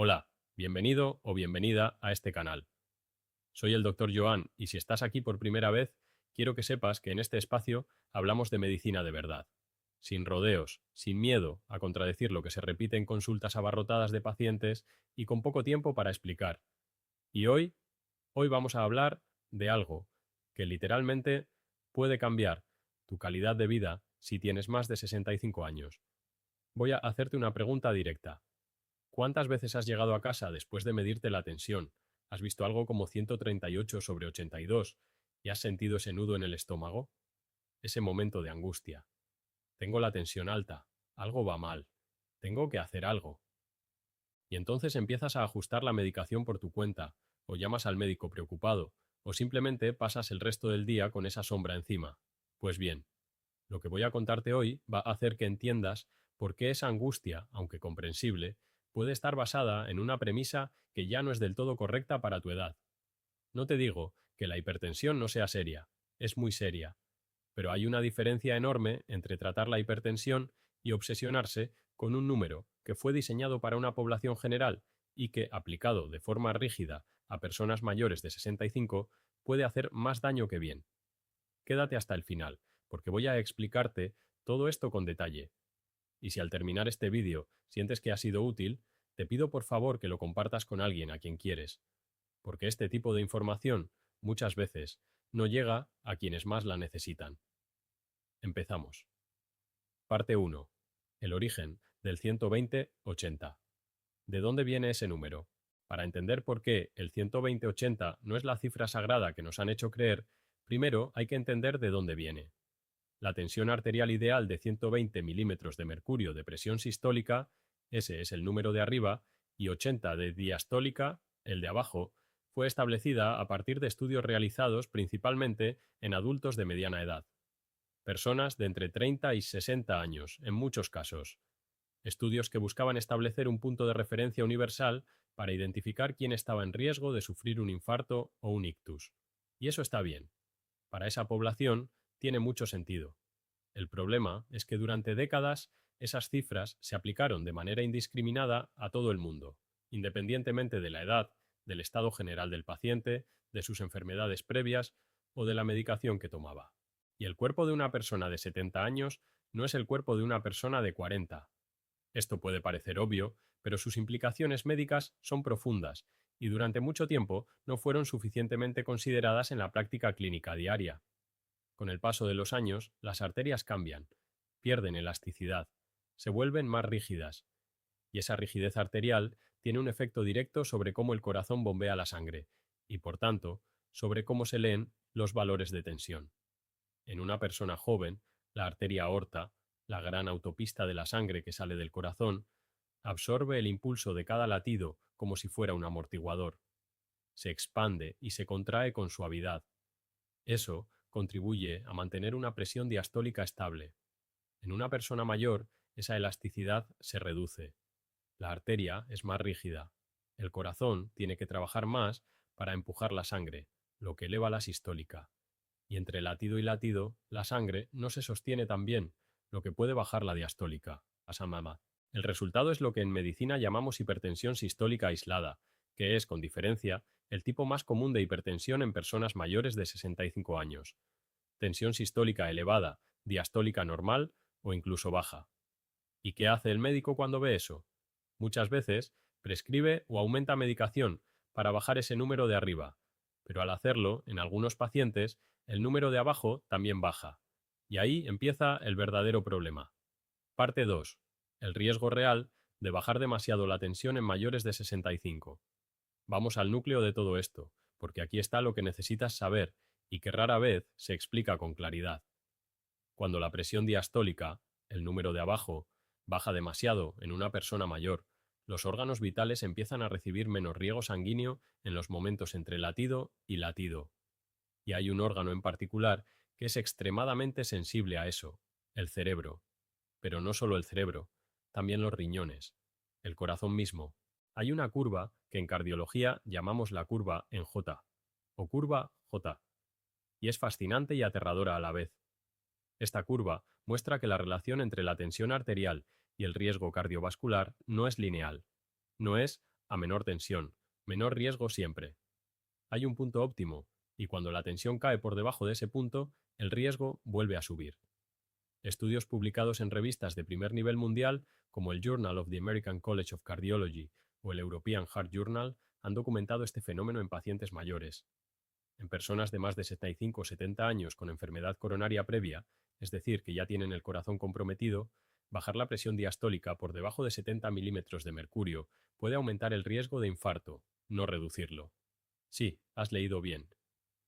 Hola, bienvenido o bienvenida a este canal. Soy el Dr. Joan y si estás aquí por primera vez, quiero que sepas que en este espacio hablamos de medicina de verdad, sin rodeos, sin miedo a contradecir lo que se repite en consultas abarrotadas de pacientes y con poco tiempo para explicar. Y hoy vamos a hablar de algo que literalmente puede cambiar tu calidad de vida si tienes más de 65 años. Voy a hacerte una pregunta directa. ¿Cuántas veces has llegado a casa después de medirte la tensión? ¿Has visto algo como 138 sobre 82 y has sentido ese nudo en el estómago? Ese momento de angustia. Tengo la tensión alta. Algo va mal. Tengo que hacer algo. Y entonces empiezas a ajustar la medicación por tu cuenta, o llamas al médico preocupado, o simplemente pasas el resto del día con esa sombra encima. Pues bien, lo que voy a contarte hoy va a hacer que entiendas por qué esa angustia, aunque comprensible, puede estar basada en una premisa que ya no es del todo correcta para tu edad. No te digo que la hipertensión no sea seria, es muy seria, pero hay una diferencia enorme entre tratar la hipertensión y obsesionarse con un número que fue diseñado para una población general y que, aplicado de forma rígida a personas mayores de 65, puede hacer más daño que bien. Quédate hasta el final, porque voy a explicarte todo esto con detalle. Y si al terminar este vídeo sientes que ha sido útil, te pido por favor que lo compartas con alguien a quien quieres, porque este tipo de información, muchas veces, no llega a quienes más la necesitan. Empezamos. Parte 1. El origen del 120-80. ¿De dónde viene ese número? Para entender por qué el 120-80 no es la cifra sagrada que nos han hecho creer, primero hay que entender de dónde viene. La tensión arterial ideal de 120 milímetros de mercurio de presión sistólica, ese es el número de arriba, y 80 de diastólica, el de abajo, fue establecida a partir de estudios realizados principalmente en adultos de mediana edad, personas de entre 30 y 60 años, en muchos casos. Estudios que buscaban establecer un punto de referencia universal para identificar quién estaba en riesgo de sufrir un infarto o un ictus. Y eso está bien. Para esa población tiene mucho sentido. El problema es que durante décadas esas cifras se aplicaron de manera indiscriminada a todo el mundo, independientemente de la edad, del estado general del paciente, de sus enfermedades previas o de la medicación que tomaba. Y el cuerpo de una persona de 70 años no es el cuerpo de una persona de 40. Esto puede parecer obvio, pero sus implicaciones médicas son profundas y durante mucho tiempo no fueron suficientemente consideradas en la práctica clínica diaria. Con el paso de los años, las arterias cambian, pierden elasticidad, se vuelven más rígidas, y esa rigidez arterial tiene un efecto directo sobre cómo el corazón bombea la sangre, y por tanto, sobre cómo se leen los valores de tensión. En una persona joven, la arteria aorta, la gran autopista de la sangre que sale del corazón, absorbe el impulso de cada latido como si fuera un amortiguador. Se expande y se contrae con suavidad. Eso contribuye a mantener una presión diastólica estable. En una persona mayor, esa elasticidad se reduce. La arteria es más rígida. El corazón tiene que trabajar más para empujar la sangre, lo que eleva la sistólica. Y entre latido y latido, la sangre no se sostiene tan bien, lo que puede bajar la diastólica, la samama. El resultado es lo que en medicina llamamos hipertensión sistólica aislada, que es, con diferencia, el tipo más común de hipertensión en personas mayores de 65 años. Tensión sistólica elevada, diastólica normal o incluso baja. ¿Y qué hace el médico cuando ve eso? Muchas veces prescribe o aumenta medicación para bajar ese número de arriba, pero al hacerlo, en algunos pacientes, el número de abajo también baja. Y ahí empieza el verdadero problema. Parte 2. El riesgo real de bajar demasiado la tensión en mayores de 65. Vamos al núcleo de todo esto, porque aquí está lo que necesitas saber y que rara vez se explica con claridad. Cuando la presión diastólica, el número de abajo, baja demasiado en una persona mayor, los órganos vitales empiezan a recibir menos riego sanguíneo en los momentos entre latido y latido. Y hay un órgano en particular que es extremadamente sensible a eso, el cerebro. Pero no solo el cerebro, también los riñones, el corazón mismo. Hay una curva que en cardiología llamamos la curva en J, o curva J, y es fascinante y aterradora a la vez. Esta curva muestra que la relación entre la tensión arterial y el riesgo cardiovascular no es lineal, no es a menor tensión, menor riesgo siempre. Hay un punto óptimo, y cuando la tensión cae por debajo de ese punto, el riesgo vuelve a subir. Estudios publicados en revistas de primer nivel mundial, como el Journal of the American College of Cardiology o el European Heart Journal, han documentado este fenómeno en pacientes mayores. En personas de más de 75 o 70 años con enfermedad coronaria previa, es decir, que ya tienen el corazón comprometido, bajar la presión diastólica por debajo de 70 milímetros de mercurio puede aumentar el riesgo de infarto, no reducirlo. Sí, has leído bien.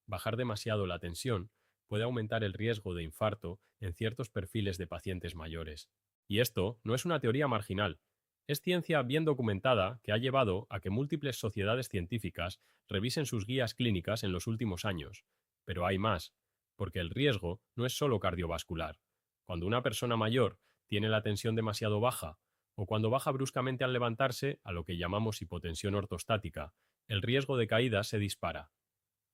Bajar demasiado la tensión puede aumentar el riesgo de infarto en ciertos perfiles de pacientes mayores. Y esto no es una teoría marginal. Es ciencia bien documentada que ha llevado a que múltiples sociedades científicas revisen sus guías clínicas en los últimos años. Pero hay más, porque el riesgo no es solo cardiovascular. Cuando una persona mayor tiene la tensión demasiado baja, o cuando baja bruscamente al levantarse, a lo que llamamos hipotensión ortostática, el riesgo de caída se dispara.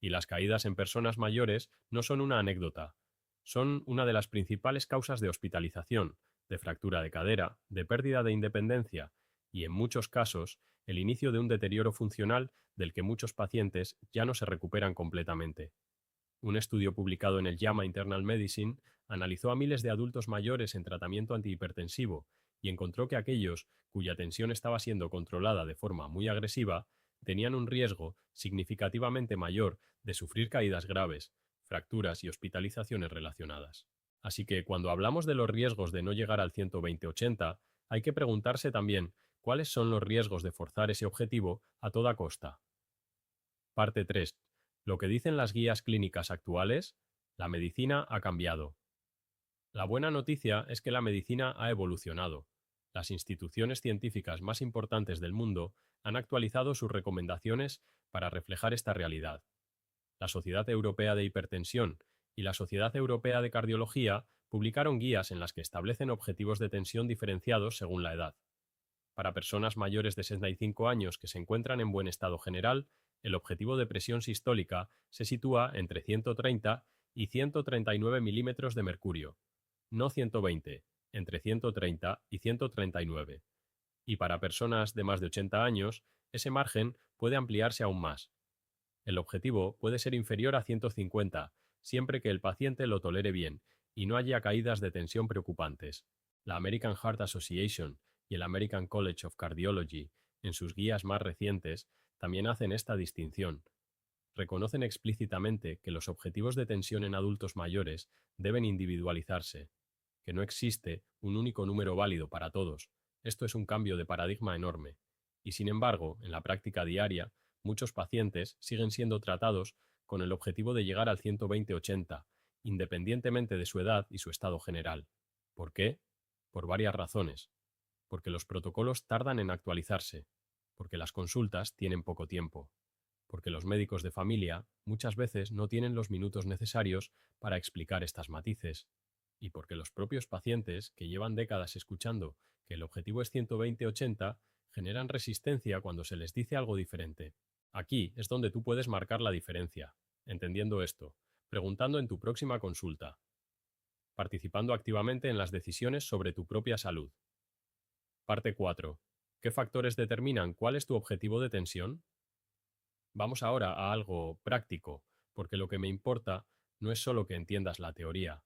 Y las caídas en personas mayores no son una anécdota. Son una de las principales causas de hospitalización, de fractura de cadera, de pérdida de independencia y, en muchos casos, el inicio de un deterioro funcional del que muchos pacientes ya no se recuperan completamente. Un estudio publicado en el JAMA Internal Medicine analizó a miles de adultos mayores en tratamiento antihipertensivo y encontró que aquellos cuya tensión estaba siendo controlada de forma muy agresiva tenían un riesgo significativamente mayor de sufrir caídas graves, fracturas y hospitalizaciones relacionadas. Así que cuando hablamos de los riesgos de no llegar al 120-80, hay que preguntarse también cuáles son los riesgos de forzar ese objetivo a toda costa. Parte 3. Lo que dicen las guías clínicas actuales, la medicina ha cambiado. La buena noticia es que la medicina ha evolucionado. Las instituciones científicas más importantes del mundo han actualizado sus recomendaciones para reflejar esta realidad. La Sociedad Europea de Hipertensión y la Sociedad Europea de Cardiología publicaron guías en las que establecen objetivos de tensión diferenciados según la edad. Para personas mayores de 65 años que se encuentran en buen estado general, el objetivo de presión sistólica se sitúa entre 130 y 139 milímetros de mercurio, no 120, entre 130 y 139. Y para personas de más de 80 años, ese margen puede ampliarse aún más. El objetivo puede ser inferior a 150, siempre que el paciente lo tolere bien y no haya caídas de tensión preocupantes. La American Heart Association y el American College of Cardiology, en sus guías más recientes, también hacen esta distinción. Reconocen explícitamente que los objetivos de tensión en adultos mayores deben individualizarse, que no existe un único número válido para todos. Esto es un cambio de paradigma enorme. Y sin embargo, en la práctica diaria, muchos pacientes siguen siendo tratados con el objetivo de llegar al 120-80, independientemente de su edad y su estado general. ¿Por qué? Por varias razones. Porque los protocolos tardan en actualizarse, porque las consultas tienen poco tiempo, porque los médicos de familia muchas veces no tienen los minutos necesarios para explicar estas matices, y porque los propios pacientes, que llevan décadas escuchando que el objetivo es 120-80, generan resistencia cuando se les dice algo diferente. Aquí es donde tú puedes marcar la diferencia, entendiendo esto, preguntando en tu próxima consulta, participando activamente en las decisiones sobre tu propia salud. Parte 4. ¿Qué factores determinan cuál es tu objetivo de tensión? Vamos ahora a algo práctico, porque lo que me importa no es solo que entiendas la teoría,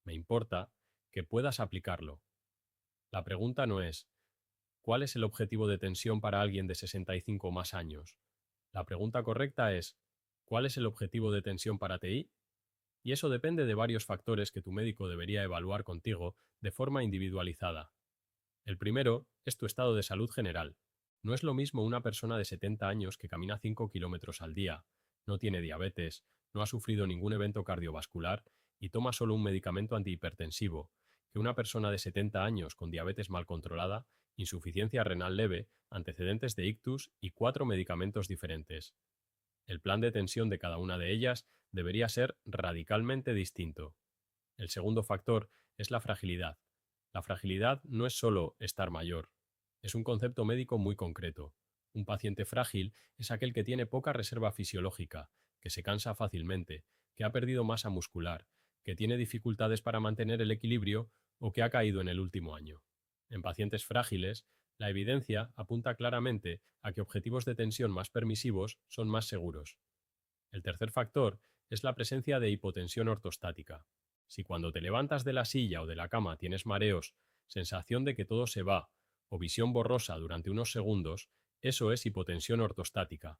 me importa que puedas aplicarlo. La pregunta no es, ¿cuál es el objetivo de tensión para alguien de 65 o más años? La pregunta correcta es, ¿cuál es el objetivo de tensión para ti? Y eso depende de varios factores que tu médico debería evaluar contigo de forma individualizada. El primero es tu estado de salud general. No es lo mismo una persona de 70 años que camina 5 kilómetros al día, no tiene diabetes, no ha sufrido ningún evento cardiovascular y toma solo un medicamento antihipertensivo, que una persona de 70 años con diabetes mal controlada, insuficiencia renal leve, antecedentes de ictus y 4 medicamentos diferentes. El plan de tensión de cada una de ellas debería ser radicalmente distinto. El segundo factor es la fragilidad. La fragilidad no es solo estar mayor, es un concepto médico muy concreto. Un paciente frágil es aquel que tiene poca reserva fisiológica, que se cansa fácilmente, que ha perdido masa muscular, que tiene dificultades para mantener el equilibrio o que ha caído en el último año. En pacientes frágiles La evidencia apunta claramente a que objetivos de tensión más permisivos son más seguros. El tercer factor es la presencia de hipotensión ortostática. Si cuando te levantas de la silla o de la cama tienes mareos, sensación de que todo se va o visión borrosa durante unos segundos, eso es hipotensión ortostática.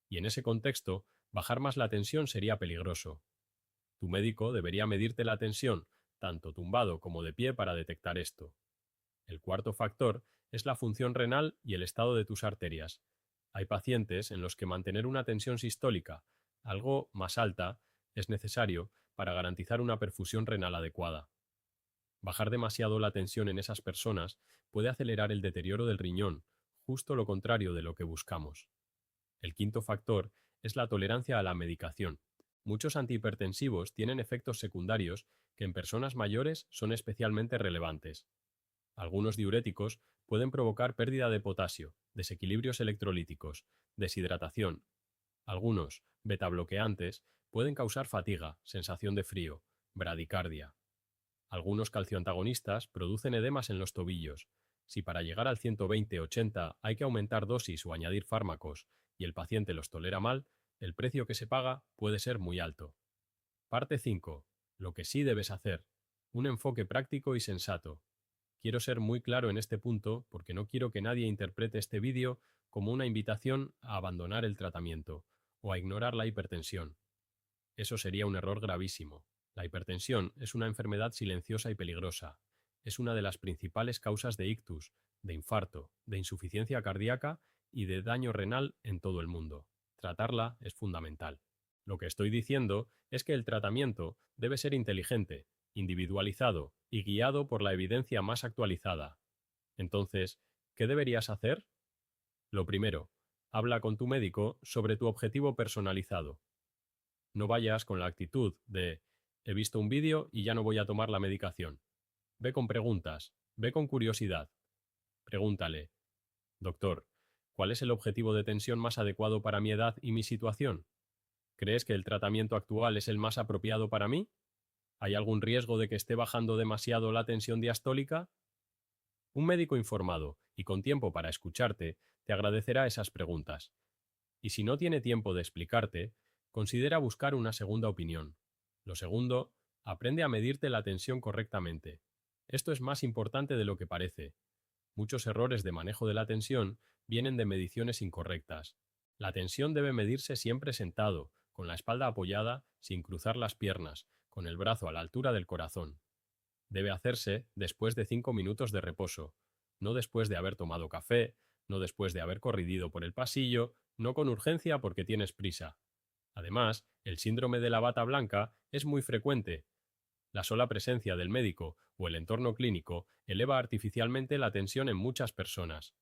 Y en ese contexto, bajar más la tensión sería peligroso. Tu médico debería medirte la tensión, tanto tumbado como de pie, para detectar esto. El cuarto factor es la función renal y el estado de tus arterias. Hay pacientes en los que mantener una tensión sistólica algo más alta es necesario para garantizar una perfusión renal adecuada. Bajar demasiado la tensión en esas personas puede acelerar el deterioro del riñón, justo lo contrario de lo que buscamos. El quinto factor es la tolerancia a la medicación. Muchos antihipertensivos tienen efectos secundarios que en personas mayores son especialmente relevantes. Algunos diuréticos pueden provocar pérdida de potasio, desequilibrios electrolíticos, deshidratación. Algunos betabloqueantes pueden causar fatiga, sensación de frío, bradicardia. Algunos calcioantagonistas producen edemas en los tobillos. Si para llegar al 120-80 hay que aumentar dosis o añadir fármacos y el paciente los tolera mal, el precio que se paga puede ser muy alto. Parte 5. Lo que sí debes hacer. Un enfoque práctico y sensato. Quiero ser muy claro en este punto porque no quiero que nadie interprete este vídeo como una invitación a abandonar el tratamiento o a ignorar la hipertensión. Eso sería un error gravísimo. La hipertensión es una enfermedad silenciosa y peligrosa. Es una de las principales causas de ictus, de infarto, de insuficiencia cardíaca y de daño renal en todo el mundo. Tratarla es fundamental. Lo que estoy diciendo es que el tratamiento debe ser inteligente, individualizado y guiado por la evidencia más actualizada. Entonces, ¿qué deberías hacer? Lo primero, habla con tu médico sobre tu objetivo personalizado. No vayas con la actitud de he visto un vídeo y ya no voy a tomar la medicación. Ve con preguntas, ve con curiosidad. Pregúntale, doctor, ¿cuál es el objetivo de tensión más adecuado para mi edad y mi situación? ¿Crees que el tratamiento actual es el más apropiado para mí? ¿Hay algún riesgo de que esté bajando demasiado la tensión diastólica? Un médico informado y con tiempo para escucharte te agradecerá esas preguntas. Y si no tiene tiempo de explicarte, considera buscar una segunda opinión. Lo segundo, aprende a medirte la tensión correctamente. Esto es más importante de lo que parece. Muchos errores de manejo de la tensión vienen de mediciones incorrectas. La tensión debe medirse siempre sentado, con la espalda apoyada, sin cruzar las piernas, con el brazo a la altura del corazón. Debe hacerse después de 5 minutos de reposo, no después de haber tomado café, no después de haber corrido por el pasillo, no con urgencia porque tienes prisa. Además, el síndrome de la bata blanca es muy frecuente. La sola presencia del médico o el entorno clínico eleva artificialmente la tensión en muchas personas.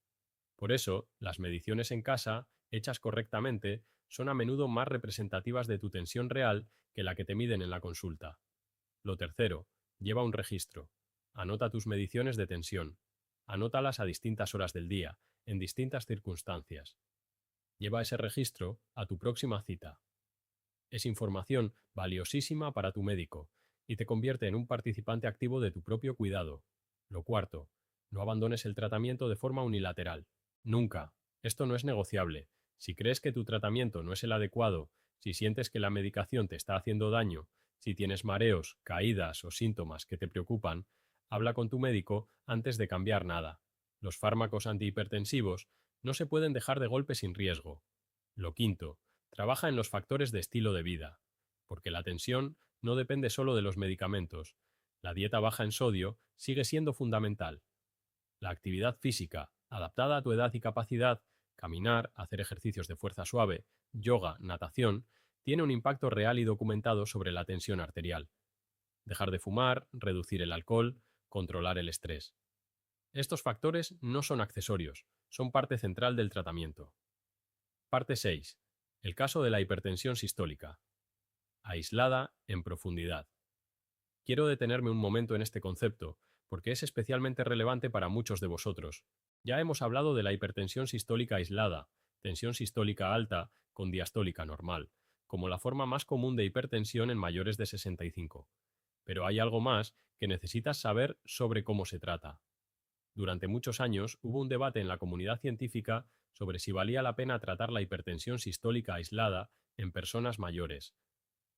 Por eso, las mediciones en casa, hechas correctamente, son a menudo más representativas de tu tensión real que la que te miden en la consulta. Lo tercero, lleva un registro. Anota tus mediciones de tensión. Anótalas a distintas horas del día, en distintas circunstancias. Lleva ese registro a tu próxima cita. Es información valiosísima para tu médico y te convierte en un participante activo de tu propio cuidado. Lo cuarto, no abandones el tratamiento de forma unilateral. Nunca. Esto no es negociable. Si crees que tu tratamiento no es el adecuado, si sientes que la medicación te está haciendo daño, si tienes mareos, caídas o síntomas que te preocupan, habla con tu médico antes de cambiar nada. Los fármacos antihipertensivos no se pueden dejar de golpe sin riesgo. Lo quinto, trabaja en los factores de estilo de vida, porque la tensión no depende solo de los medicamentos. La dieta baja en sodio sigue siendo fundamental. La actividad física, adaptada a tu edad y capacidad, caminar, hacer ejercicios de fuerza suave, yoga, natación, tiene un impacto real y documentado sobre la tensión arterial. Dejar de fumar, reducir el alcohol, controlar el estrés. Estos factores no son accesorios, son parte central del tratamiento. Parte 6. El caso de la hipertensión sistólica. Aislada en profundidad. Quiero detenerme un momento en este concepto, porque es especialmente relevante para muchos de vosotros. Ya hemos hablado de la hipertensión sistólica aislada, tensión sistólica alta con diastólica normal, como la forma más común de hipertensión en mayores de 65. Pero hay algo más que necesitas saber sobre cómo se trata. Durante muchos años hubo un debate en la comunidad científica sobre si valía la pena tratar la hipertensión sistólica aislada en personas mayores.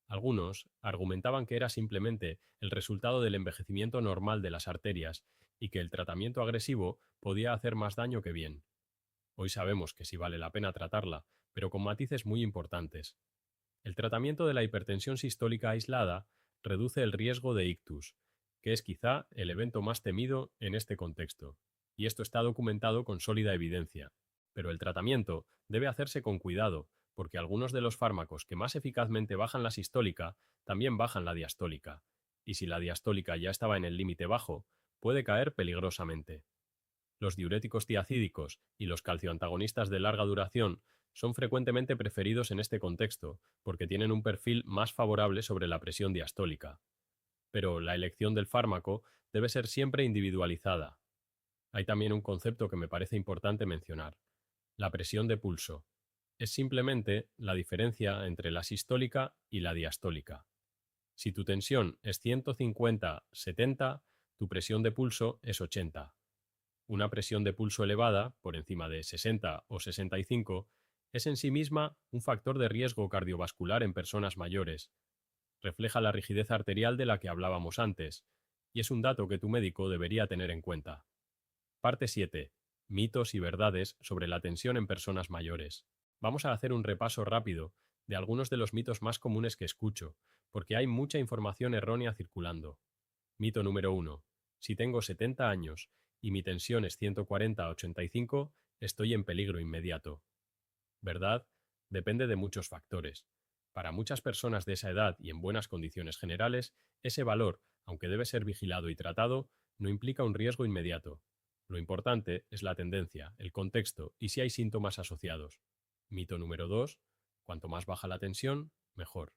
Algunos argumentaban que era simplemente el resultado del envejecimiento normal de las arterias y que el tratamiento agresivo podía hacer más daño que bien. Hoy sabemos que sí vale la pena tratarla, pero con matices muy importantes. El tratamiento de la hipertensión sistólica aislada reduce el riesgo de ictus, que es quizá el evento más temido en este contexto, y esto está documentado con sólida evidencia. Pero el tratamiento debe hacerse con cuidado, porque algunos de los fármacos que más eficazmente bajan la sistólica también bajan la diastólica, y si la diastólica ya estaba en el límite bajo, puede caer peligrosamente. Los diuréticos tiacídicos y los calcioantagonistas de larga duración son frecuentemente preferidos en este contexto porque tienen un perfil más favorable sobre la presión diastólica. Pero la elección del fármaco debe ser siempre individualizada. Hay también un concepto que me parece importante mencionar: la presión de pulso. Es simplemente la diferencia entre la sistólica y la diastólica. Si tu tensión es 150/70, tu presión de pulso es 80. Una presión de pulso elevada, por encima de 60 o 65, es en sí misma un factor de riesgo cardiovascular en personas mayores. Refleja la rigidez arterial de la que hablábamos antes, y es un dato que tu médico debería tener en cuenta. Parte 7. Mitos y verdades sobre la tensión en personas mayores. Vamos a hacer un repaso rápido de algunos de los mitos más comunes que escucho, porque hay mucha información errónea circulando. Mito número 1. Si tengo 70 años y mi tensión es 140/85, estoy en peligro inmediato. ¿Verdad? Depende de muchos factores. Para muchas personas de esa edad y en buenas condiciones generales, ese valor, aunque debe ser vigilado y tratado, no implica un riesgo inmediato. Lo importante es la tendencia, el contexto y si hay síntomas asociados. Mito número 2. Cuanto más baja la tensión, mejor.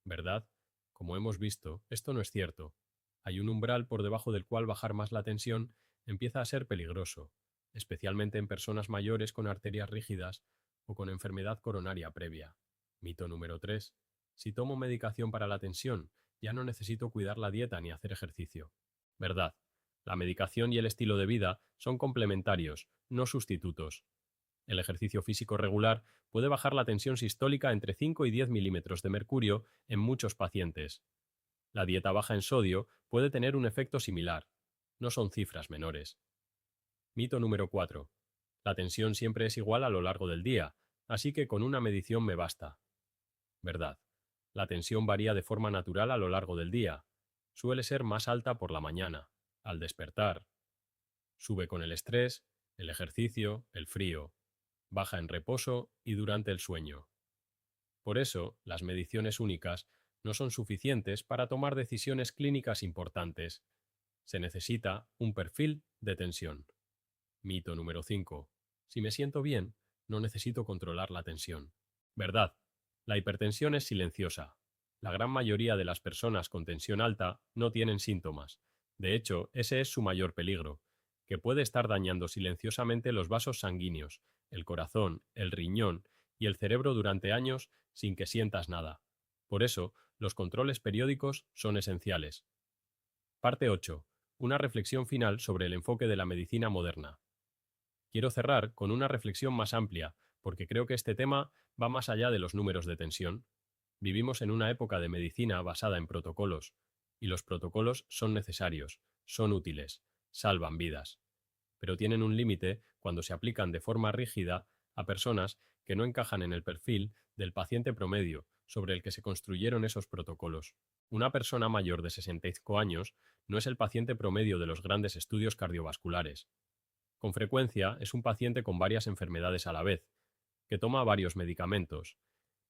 ¿Verdad? Como hemos visto, esto no es cierto. Hay un umbral por debajo del cual bajar más la tensión empieza a ser peligroso, especialmente en personas mayores con arterias rígidas o con enfermedad coronaria previa. Mito número 3. Si tomo medicación para la tensión, ya no necesito cuidar la dieta ni hacer ejercicio. ¿Verdad? La medicación y el estilo de vida son complementarios, no sustitutos. El ejercicio físico regular puede bajar la tensión sistólica entre 5 y 10 milímetros de mercurio en muchos pacientes. La dieta baja en sodio puede tener un efecto similar. No son cifras menores. Mito número 4. La tensión siempre es igual a lo largo del día, así que con una medición me basta. ¿Verdad? La tensión varía de forma natural a lo largo del día. Suele ser más alta por la mañana, al despertar. Sube con el estrés, el ejercicio, el frío. Baja en reposo y durante el sueño. Por eso, las mediciones únicas no son suficientes para tomar decisiones clínicas importantes. Se necesita un perfil de tensión. Mito número 5. Si me siento bien, no necesito controlar la tensión. ¿Verdad? La hipertensión es silenciosa. La gran mayoría de las personas con tensión alta no tienen síntomas. De hecho, ese es su mayor peligro, que puede estar dañando silenciosamente los vasos sanguíneos, el corazón, el riñón y el cerebro durante años sin que sientas nada. Por eso, los controles periódicos son esenciales. Parte 8. Una reflexión final sobre el enfoque de la medicina moderna. Quiero cerrar con una reflexión más amplia, porque creo que este tema va más allá de los números de tensión. Vivimos en una época de medicina basada en protocolos, y los protocolos son necesarios, son útiles, salvan vidas, pero tienen un límite cuando se aplican de forma rígida a personas que no encajan en el perfil del paciente promedio sobre el que se construyeron esos protocolos. Una persona mayor de 65 años no es el paciente promedio de los grandes estudios cardiovasculares. Con frecuencia es un paciente con varias enfermedades a la vez, que toma varios medicamentos,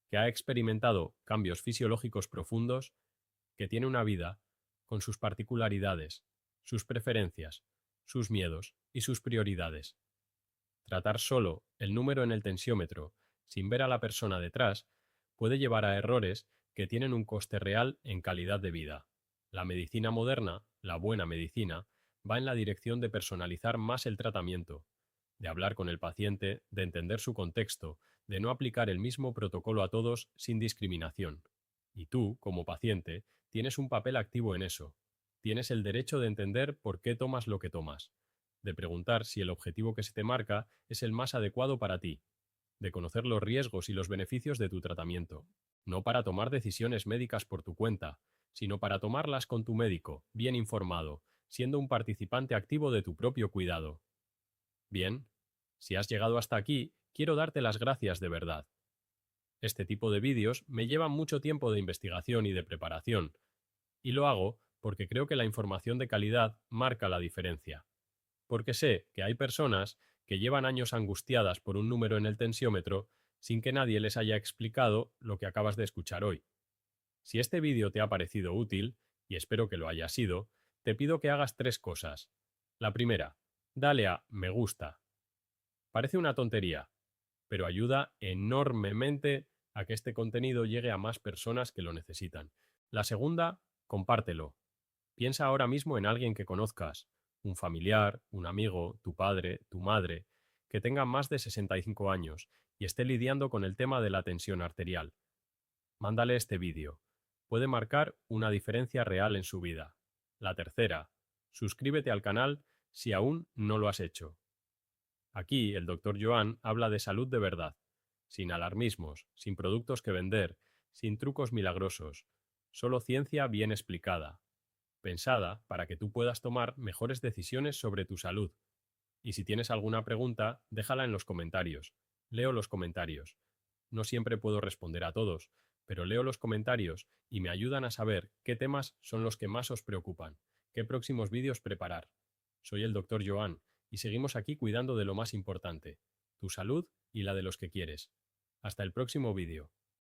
que ha experimentado cambios fisiológicos profundos, que tiene una vida con sus particularidades, sus preferencias, sus miedos y sus prioridades. Tratar solo el número en el tensiómetro, sin ver a la persona detrás, puede llevar a errores que tienen un coste real en calidad de vida. La medicina moderna, la buena medicina, va en la dirección de personalizar más el tratamiento, de hablar con el paciente, de entender su contexto, de no aplicar el mismo protocolo a todos sin discriminación. Y tú, como paciente, tienes un papel activo en eso. Tienes el derecho de entender por qué tomas lo que tomas. de preguntar si el objetivo que se te marca es el más adecuado para ti, de conocer los riesgos y los beneficios de tu tratamiento, no para tomar decisiones médicas por tu cuenta, sino para tomarlas con tu médico, bien informado, siendo un participante activo de tu propio cuidado. Bien, si has llegado hasta aquí, quiero darte las gracias de verdad. Este tipo de vídeos me llevan mucho tiempo de investigación y de preparación, y lo hago porque creo que la información de calidad marca la diferencia. Porque sé que hay personas que llevan años angustiadas por un número en el tensiómetro sin que nadie les haya explicado lo que acabas de escuchar hoy. Si este vídeo te ha parecido útil, y espero que lo haya sido, te pido que hagas 3 cosas. La primera, dale a me gusta. Parece una tontería, pero ayuda enormemente a que este contenido llegue a más personas que lo necesitan. La segunda, compártelo. Piensa ahora mismo en alguien que conozcas, un familiar, un amigo, tu padre, tu madre, que tenga más de 65 años y esté lidiando con el tema de la tensión arterial. Mándale este vídeo. Puede marcar una diferencia real en su vida. La tercera, suscríbete al canal si aún no lo has hecho. Aquí el Dr. Joan habla de salud de verdad, sin alarmismos, sin productos que vender, sin trucos milagrosos, solo ciencia bien explicada, pensada para que tú puedas tomar mejores decisiones sobre tu salud. Y si tienes alguna pregunta, déjala en los comentarios. Leo los comentarios. No siempre puedo responder a todos, pero leo los comentarios y me ayudan a saber qué temas son los que más os preocupan, qué próximos vídeos preparar. Soy el Dr. Joan y seguimos aquí cuidando de lo más importante, tu salud y la de los que quieres. Hasta el próximo vídeo.